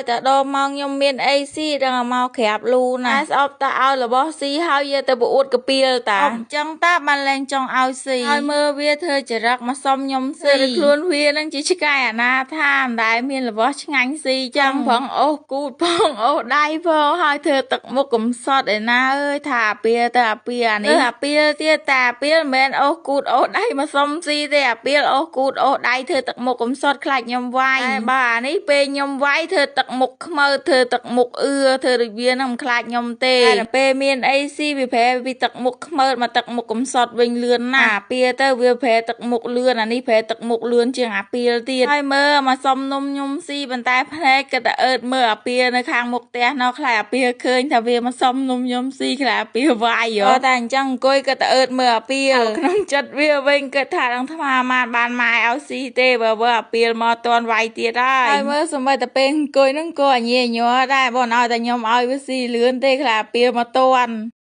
តែដងមកខ្ញុំមានអីស៊ីដល់មកក្រាបលូណាស្អប់តាឲ្យរបស់ស៊ីហើយយកទៅប្រអួតកាពីលតាអញ្ចឹងតាបានលែងចង់ឲ្យស៊ីហើយមើលវាធ្វើចរិតមកសុំខ្ញុំស៊ីខ្លួនវានឹងជាឆ្កែអនាថាមិនដែលមានរបស់ឆ្ងាញ់ស៊ីចឹងផងអូសគូតផងអូសដៃផងហើយធ្វើទឹកមុខកំសត់ឯណាអើយថាអាពីលទៅអាពីលអានេះអាពីលទៀតតាអាពីលមិនមែនអូសគូតអូសដៃមកសុំស៊ីទេអាពីលអូសគូតអូសដៃធ្វើទឹកមុខកំសត់ខ្លាចខ្ញុំវាយតែបើអានេះពេលខ្ញុំវាយធ្វើទឹកមុខខ្មៅធ្វើទឹកមុខធ្វើដូចវានឹងមិនខ្លាចខ្ញុំទេតែពេលមានអីស៊ីវាប្រែពីទឹកមុខខ្មៅមកទឹកមុខកំសត់វិញលឿនណាស់អាពីលទៅវាប្រែទឹកមុខលឿនអានេះប្រែទឹកមុខលឿនជាងអាពីលទៀតហើយមើលមកសុំនំខ្ញុំស៊ីប៉ុន្តែភ្នែកក៏តែអើតមើលអាពីលនៅខាងមុខផ្ទះនោះខ្លាចអាពីលឃើញថាវាមកសុំនំខ្ញុំស៊ីខ្លាចអាពីលវាយតែអញ្ចឹងអង្គុយក៏តែអើតមើលអាពីលក្នុងចិត្តវាវិញគិតថានឹងថ្មបានម៉ែឲ្យស៊ីទេបើអាពីលមកតន់វាយទៀតហើយមើលសម្បីតែពេលអង្គុយនឹងក៏ញ៉ៃញ័រដែរបងឲ្យតែខ្ញុំឲ្យវាស៊ីលឿនទេខ្លាចអាពីលមកតន់